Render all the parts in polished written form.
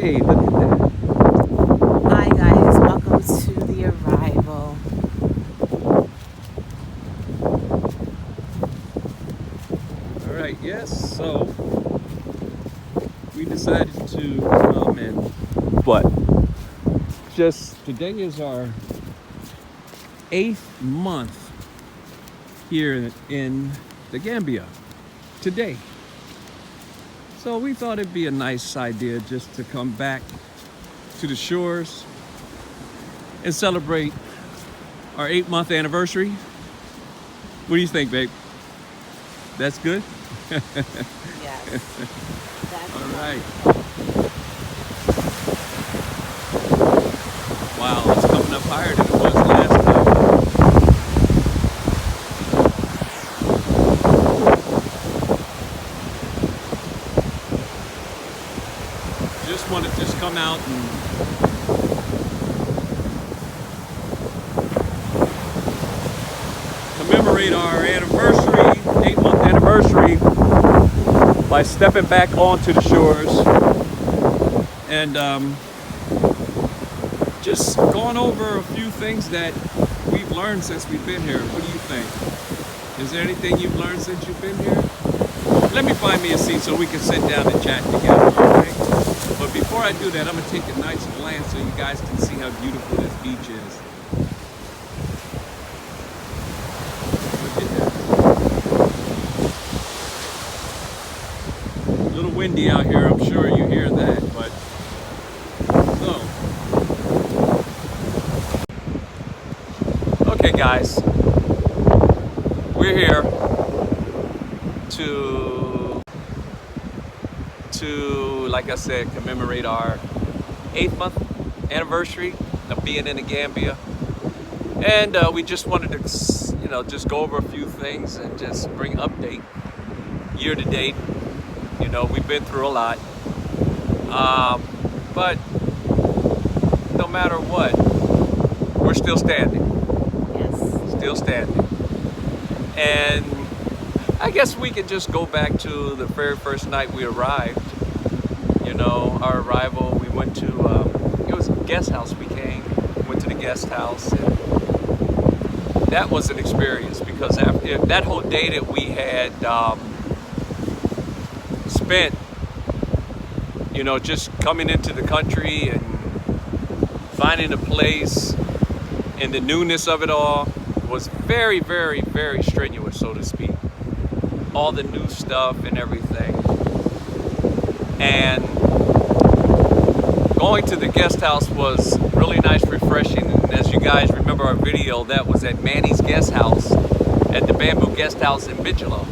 Hey, look at that. Hi guys, welcome to the arrival. All right, yes. So we decided to come in. What? Just today is our 8th month here in the Gambia. Today. So we thought it'd be a nice idea just to come back to the shores and celebrate our 8-month anniversary. What do you think, babe? That's good? Yes, that's All right. wonderful. Wow, it's coming up higher than it was last time. Just want to just come out and commemorate our anniversary, 8-month anniversary, by stepping back onto the shores and just going over a few things that we've learned since we've been here. What do you think? Is there anything you've learned since you've been here? Let me find me a seat so we can sit down and chat together, okay? But before I do that, I'm gonna take a nice glance so you guys can see how beautiful this beach is. Look at that. A little windy out here, I'm sure you hear that, but so. Okay guys, we're here to, like I said, commemorate our 8th month anniversary of being in the Gambia. And we just wanted to, just go over a few things and just bring update year to date. We've been through a lot. But no matter what, we're still standing. Yes. Still standing. And I guess we could just go back to the very first night we arrived. Our arrival, we went to, it was a guest house we went to the guest house. And that was an experience because after that whole day that we had spent, just coming into the country and finding a place and the newness of it all was very, very, very strenuous, so to speak. All the new stuff and everything. And going to the guest house was really nice, refreshing. And as you guys remember our video, that was at Manny's guest house at the Bamboo Guest House in Bigelow.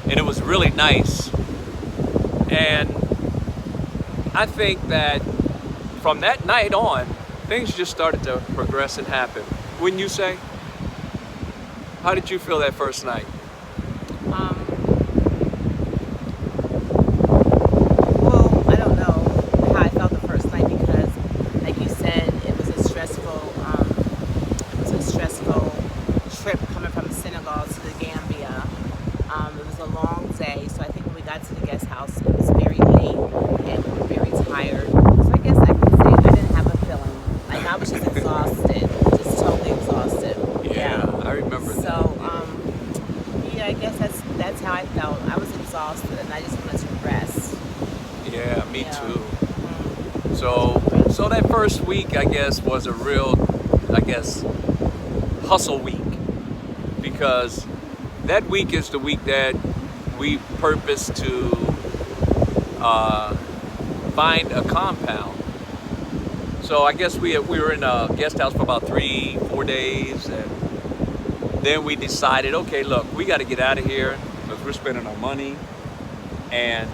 And it was really nice. And I think that from that night on, things just started to progress and happen. Wouldn't you say? How did you feel that first night? Well, I don't know how I felt the first night because, like you said, it was a stressful trip coming from Senegal to the Gambia. It was a long day, so I think when we got to the guest house, it was very late and we were very tired. So I guess I could say I didn't have a feeling. Like I was just exhausted, just totally exhausted. Yeah, I remember that. So, yeah, I guess that's how I felt. I was exhausted and I just wanted to rest. Yeah, me too. Mm-hmm. So that first week, I guess, was a real, hustle week. Because that week is the week that we purposed to find a compound. So I guess we were in a guest house for about 3-4 days, and then we decided, okay, look, we got to get out of here because we're spending our money and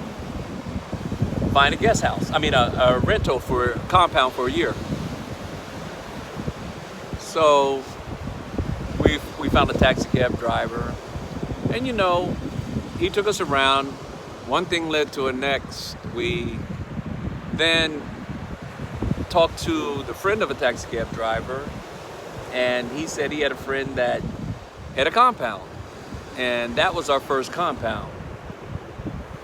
find a guest house. I mean, a rental for a compound for a year. So we found a taxi cab driver, and he took us around. One thing led to the next. We then talked to the friend of a taxi cab driver, and he said he had a friend that had a compound, and that was our first compound.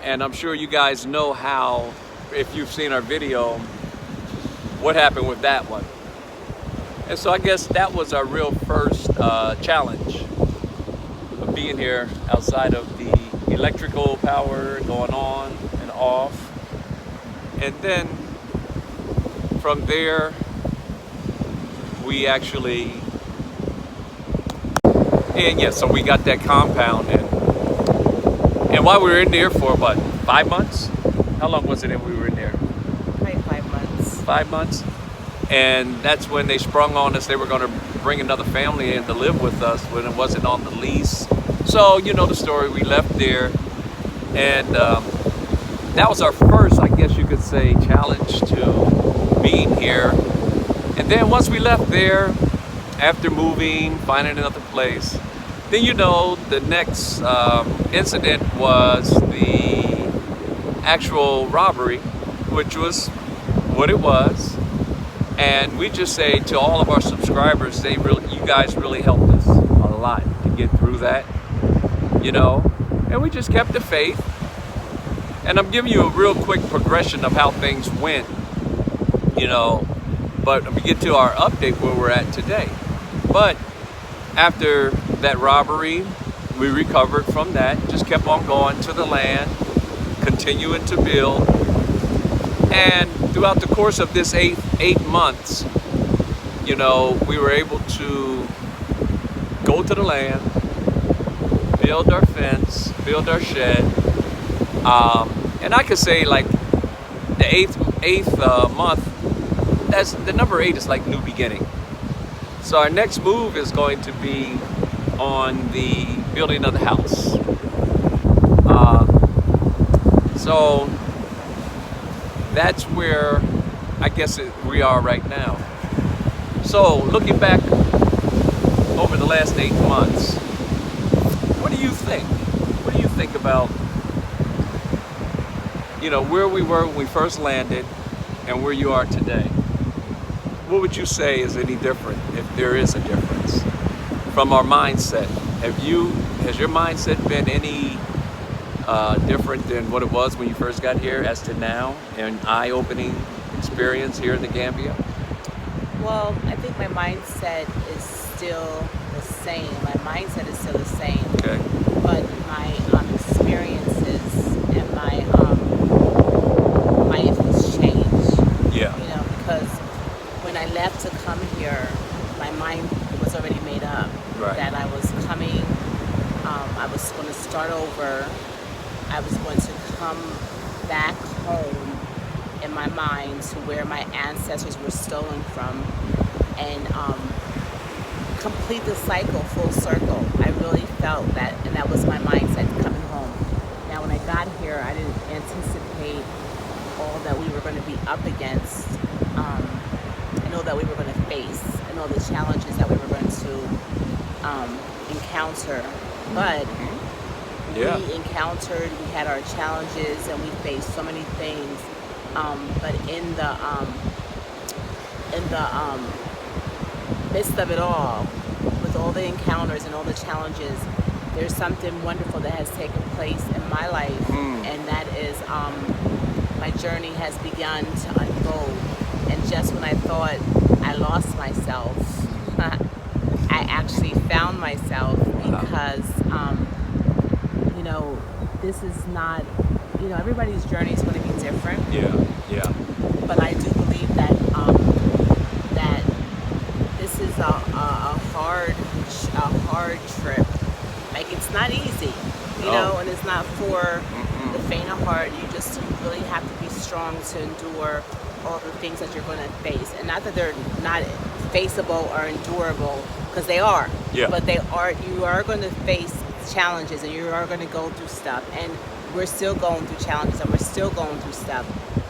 And I'm sure you guys know how if you've seen our video, what happened with that one. And so I guess that was our real first challenge of being here outside of the electrical power going on and off. And then from there, we actually, and yeah, so we got that compound. And while we were in there for what, 5 months? How long was it that we were in there? Probably 5 months. 5 months. And that's when they sprung on us. They were going to bring another family in to live with us when it wasn't on the lease. So you know the story. We left there, and that was our first, I guess you could say, challenge to being here. And then once we left there, after moving, finding another place, then you know the next incident was the actual robbery, which was what it was. And we just say to all of our subscribers, you guys really helped us a lot to get through that, you know. And we just kept the faith. And I'm giving you a real quick progression of how things went, you know. But we get to our update where we're at today. But after that robbery, we recovered from that, just kept on going to the land, continuing to build. And throughout the course of this eight months, you know, we were able to go to the land, build our fence, build our shed. And I could say like the eighth month, that's the number 8 is like new beginning. So our next move is going to be on the building of the house. So that's where I guess we are right now. So looking back over the last 8 months, what do you think? What do you think about, you know, where we were when we first landed and where you are today? What would you say is any different, if there is a difference, from our mindset? Has your mindset been any different than what it was when you first got here as to now, an eye-opening experience here in the Gambia? Well, I think my mindset is still the same. My mindset is still the same. Okay. But my experiences and my life has changed. Yeah. You know, because when I left to come here, my mind was already made up. Right. That I was coming, I was going to start over. I was going to come back home in my mind to where my ancestors were stolen from, and complete the cycle full circle. I really felt that, and that was my mindset coming home. Now when I got here, I didn't anticipate all that we were going to be up against, and all that we were going to face, and all the challenges that we were going to encounter. But Yeah. we had our challenges, and we faced so many things. But in the midst of it all, with all the encounters and all the challenges, there's something wonderful that has taken place in my life, and that is my journey has begun to unfold. And just when I thought I lost myself, I actually found myself, because you know, this is not, you know, everybody's journey is going to be different. Yeah. Yeah. But I do believe that that this is a hard trip. Like, it's not easy, you know, and it's not for the faint of heart. You really have to be strong to endure all the things that you're going to face. And not that they're not faceable or endurable, because they are. Yeah. But you are going to face challenges, and you are going to go through stuff. And we're still going through challenges, and we're still going through stuff.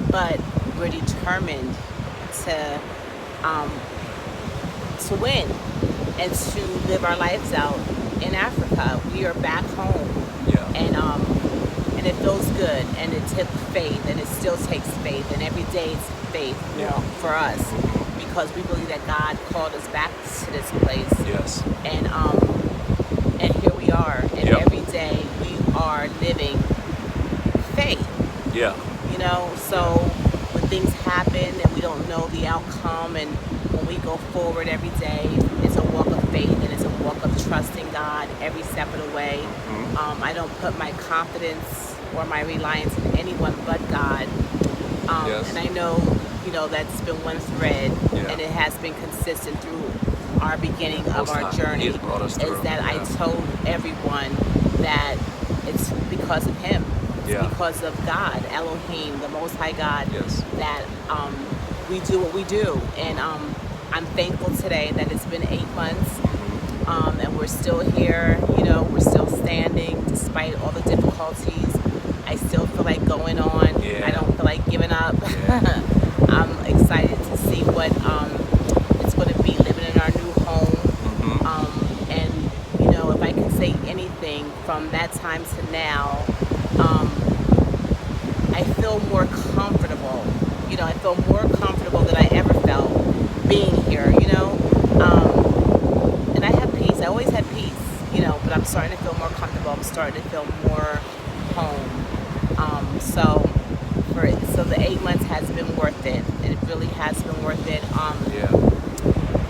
But we're determined to win and to live our lives out in Africa. We are back home. Yeah. And it feels good, and it took faith, and it still takes faith, and every day it's faith, you know, for us, because we believe that God called us back to this place. Yes. And here we are, and every day we are living faith. Yeah. You know. So when things happen and we don't know the outcome, and when we go forward every day, it's a walk of faith and it's a walk of trusting God every step of the way. I don't put my confidence or my reliance in anyone but God. And I know, that's been one thread, and it has been consistent through our beginning of our journey, is that I told everyone that it's because of Him. It's because of God, Elohim, the Most High God, that we do what we do. And I'm thankful today that it's been 8 months, and we're still here. We're still standing despite all the difficulties. I still feel like going on. I don't feel like giving up. I'm excited to see what it's going to be living in our new home. And if I can say anything from that time to now, I feel more comfortable. I feel more comfortable than I ever felt being here. And I have peace. I always had peace. But I'm starting to feel more comfortable. I'm starting to feel more home. So the 8 months has been worth it. It really has been worth it.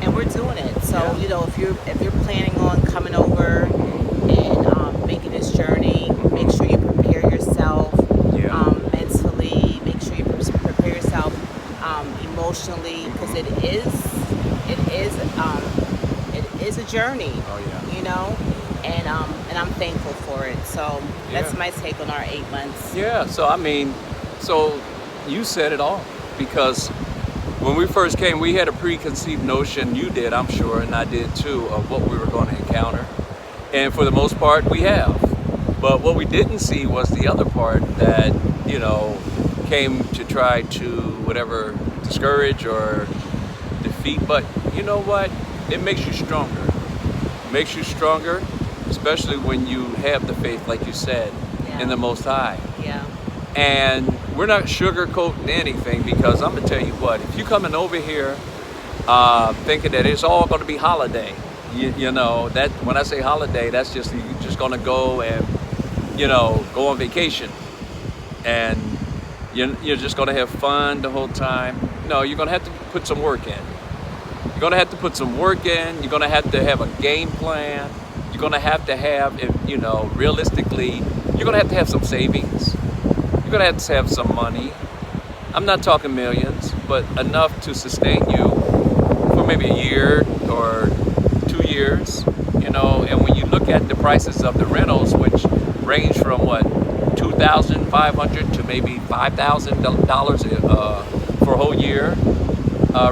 And we're doing it. So if you're planning on coming over and making this journey, make sure you prepare yourself mentally. Make sure you prepare yourself emotionally, because it is a journey. And I'm thankful for it. So that's my take on our 8 months. So you said it all, because when we first came, we had a preconceived notion, you did, I'm sure, and I did too, of what we were going to encounter. And for the most part, we have. But what we didn't see was the other part that, came to try to discourage or defeat. But you know what? It makes you stronger. It makes you stronger, especially when you have the faith, like you said, in the Most High. And we're not sugarcoating anything, because I'm going to tell you what, if you're coming over here thinking that it's all going to be holiday, that when I say holiday, that's just, you're just going to go and, go on vacation. And you're just going to have fun the whole time. No, you're going to have to put some work in. You're going to have to put some work in. You're going to have a game plan. You're going to have, realistically, you're going to have some savings. You're going to have some money. I'm not talking millions, but enough to sustain you for maybe a year or 2 years, and when you look at the prices of the rentals, which range from $2,500 to maybe $5,000 for a whole year,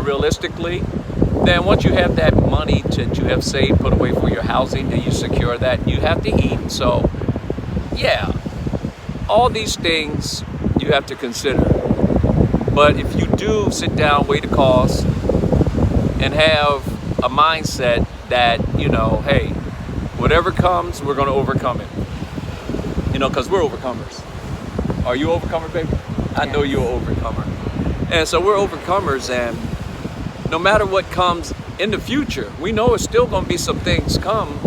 realistically, then once you have that money that you have saved, put away for your housing, and you secure that, you have to eat. So, all these things you have to consider. But if you do sit down, weigh the cost, and have a mindset that, hey, whatever comes, we're going to overcome it. Because we're overcomers. Are you an overcomer, baby? I know you're an overcomer. And so we're overcomers, and no matter what comes in the future, we know it's still going to be some things come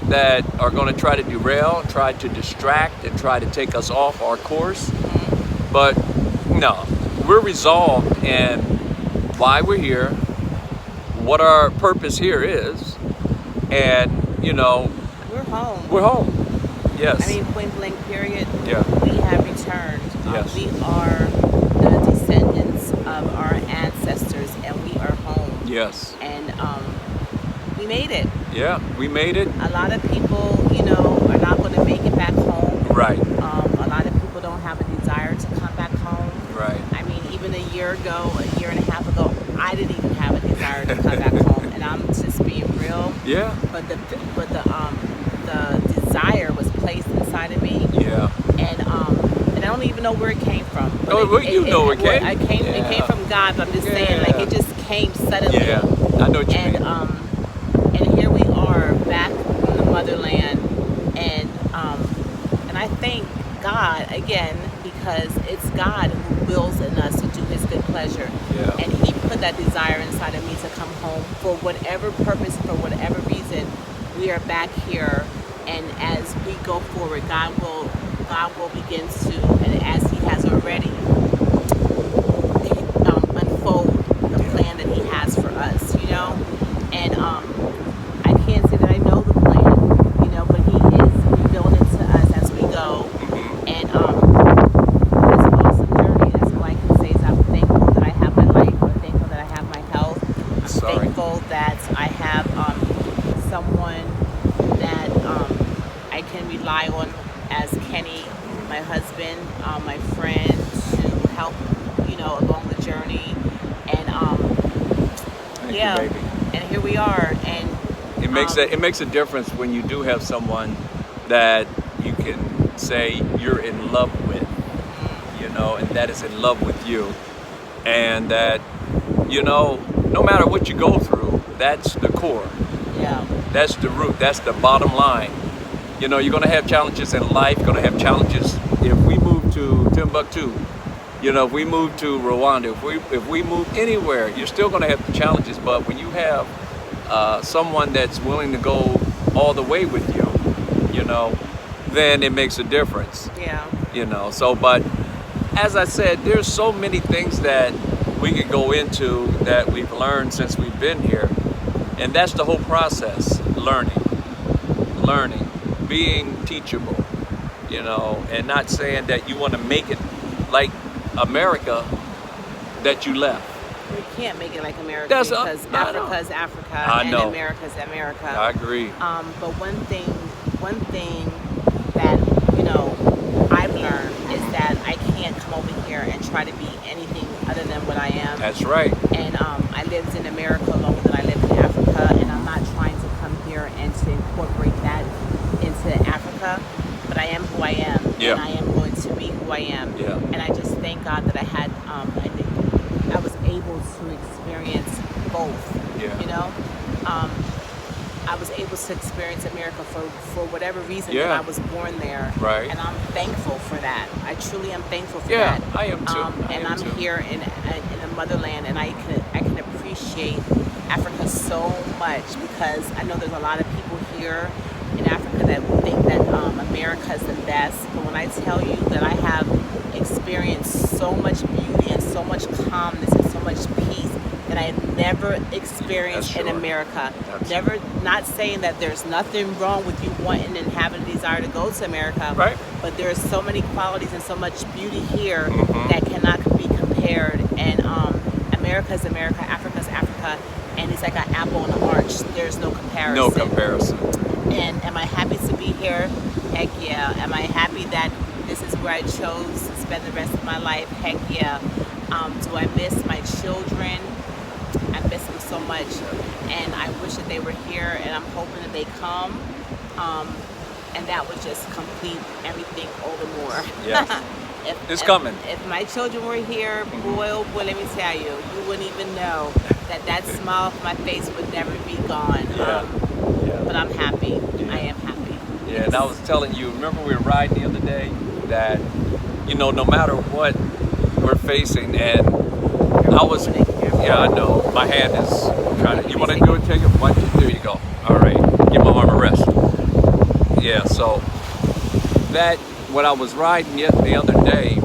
that are going to try to derail, try to distract, and try to take us off our course. But no, we're resolved in why we're here, what our purpose here is, and we're home. We're home. Yes. I mean, point blank period. Yeah. We have returned. Yes. We are the descendants of our ancestors, and we are home. Yes. And we made it. Yeah, we made it. A lot of people, are not going to make it back home. Right. A lot of people don't have a desire to come back home. Right. I mean, even a year and a half ago, I didn't even have a desire to come back home, and I'm just being real. Yeah. But the desire was placed inside of me. Yeah. And I don't even know where it came from. But it came. It came from God, but I'm just saying, like, it just came suddenly. Yeah. I know what you mean. And here we are back in the motherland, and I thank God again, because it's God who wills in us to do His good pleasure. Yeah. And He put that desire inside of me to come home for whatever purpose, for whatever reason. We are back here, and as we go forward, God will begin to, and as He has already, my husband, my friend, to help, along the journey. And Thank yeah, you, baby. and here we are. And It makes a difference when you do have someone that you can say you're in love with, and that is in love with you, and that no matter what you go through, that's the core. yeah, That's the root. That's the bottom line. You're going to have challenges in life. You're going to have challenges if we move to Timbuktu. If we move to Rwanda, if we move anywhere, you're still going to have the challenges. But when you have someone that's willing to go all the way with you, then it makes a difference. yeah, So, but as I said, there's so many things that we could go into that we've learned since we've been here. And that's the whole process, learning, being teachable, and not saying that you want to make it like America that you left. we can't make it like America That's because I know. Africa's Africa I and know. America's America. I agree. But one thing that I've learned is that I can't come over here and try to be anything other than what I am. That's right. And I lived in America longer than I lived in Africa, and I'm not trying to come here and to incorporate that into Africa. But I am who I am, Yeah. and I am going to be who I am. Yeah. And I just thank God that I had, I was able to experience both. Yeah. I was able to experience America for whatever reason Yeah. that I was born there. Right. And I'm thankful for that. I truly am thankful for Yeah, that. I am too. And I'm too. here in the motherland, and I can appreciate Africa so much because I know there's a lot of people here in Africa that think that America is the best. But when I tell you that I have experienced so much beauty and so much calmness and so much peace that I have never experienced in sure. America. That's Never, not saying that there's nothing wrong with you wanting and having a desire to go to America, Right. but there's so many qualities and so much beauty here Mhm. that cannot be compared. And America's America, Africa's Africa, and it's like an apple and an orange. There's no comparison. No comparison. And am I happy to be here? Heck yeah. Am I happy that this is where I chose to spend the rest of my life? Heck yeah. Do I miss my children? I miss them so much, and I wish that they were here, and I'm hoping that they come, and that would just complete everything all the more. Yes. It's coming. If my children were here, boy, oh boy, let me tell you, you wouldn't even know that smile off my face would never be gone. Yeah. But I'm happy. Yeah. I am happy. Yeah, and I was telling you, remember we were riding the other day that, no matter what we're facing, and I was, yeah, I know, my hand is trying to, you want to do it, Jacob? There you go. All right, give my arm a rest. Yeah, so that, when I was riding the other day,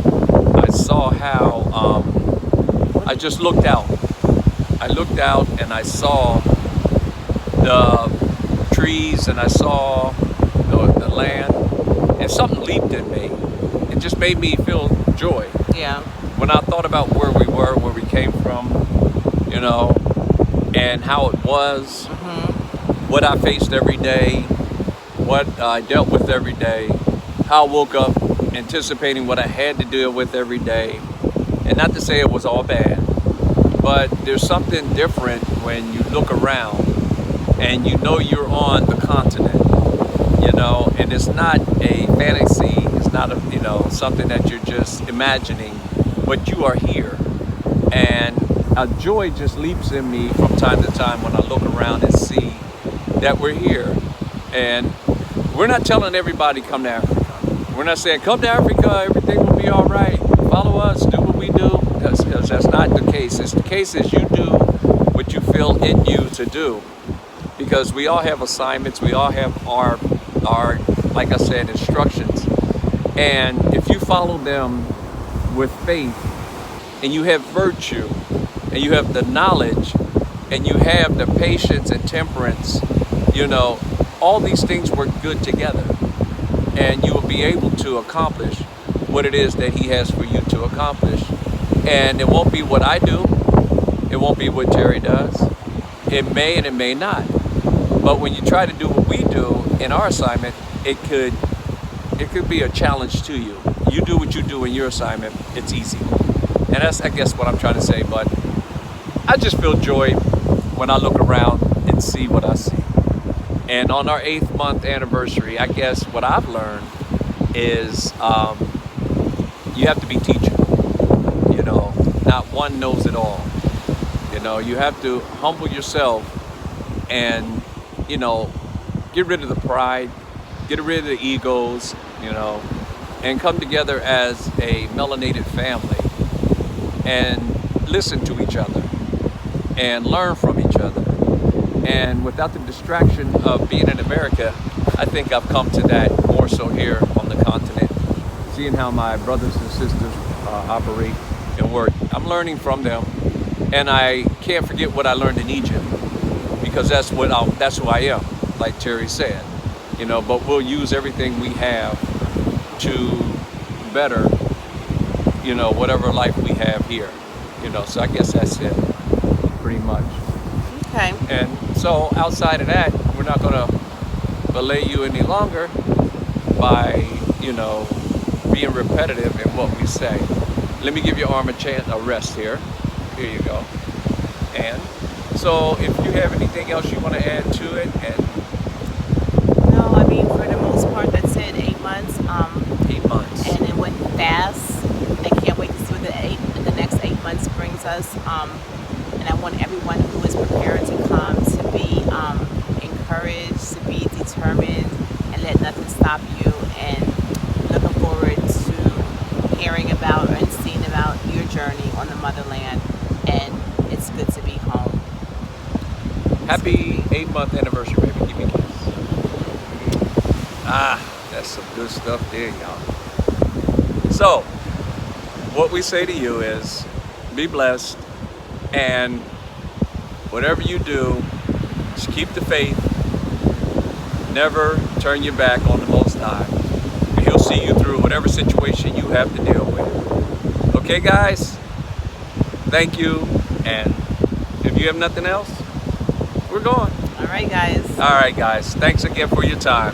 I saw how, I just looked out. I looked out and I saw the trees and I saw the land, and something leaped in me. It just made me feel joy. Yeah. When I thought about where we were, where we came from, and how it was, what I faced every day, what I dealt with every day, how I woke up anticipating what I had to deal with every day. And not to say it was all bad, but there's something different when you look around and you're on the continent, and it's not a fantasy, it's not something that you're just imagining, but you are here. And a joy just leaps in me from time to time when I look around and see that we're here. And we're not telling everybody come to Africa. We're not saying come to Africa, everything will be all right. Follow us, do what we do, because that's not the case. It's the case is you do what you feel in you to do. Because we all have assignments, we all have our like I said, instructions. And if you follow them with faith, and you have virtue, and you have the knowledge, and you have the patience and temperance, all these things work good together. And you will be able to accomplish what it is that He has for you to accomplish. And it won't be what I do. It won't be what Jerry does. It may and it may not. But when you try to do what we do in our assignment, it could it could be a challenge to you. You do what you do in your assignment, it's easy. And that's, I guess, what I'm trying to say. But I just feel joy when I look around and see what I see. And on our 8th month anniversary, I guess what I've learned is you have to be teachable. You know, not one knows it all. You know, you have to humble yourself and, you know, get rid of the pride, get rid of the egos, you know, and come together as a melanated family and listen to each other and learn from each other. And without the distraction of being in America, I think I've come to that more so here on the continent. Seeing how my brothers and sisters operate and work, I'm learning from them, and I can't forget what I learned in Egypt, because that's who I am, like Terry said, you know. But we'll use everything we have to better, you know, whatever life we have here, you know. So I guess that's it, pretty much. Okay. And so outside of that, we're not gonna belay you any longer by, you know, being repetitive in what we say. Let me give your arm a rest here. Here you go. And so if you have anything else you want to add to it, and No, I mean, for the most part, that's it. 8 months. 8 months. And it went fast. I can't wait to see what the next 8 months brings us. And I want everyone who is prepared to come to be encouraged, to be determined, and let nothing stop you. And looking forward to hearing about and seeing about your journey on the motherland. And it's good to be home. Happy 8-month anniversary, baby. Give me a kiss. Ah, that's some good stuff there, y'all. So, what we say to you is, be blessed, and whatever you do, just keep the faith. Never turn your back on the Most High. And He'll see you through whatever situation you have to deal with. Okay, guys? Thank you, and if you have nothing else, we're going. All right, guys. All right, guys. Thanks again for your time.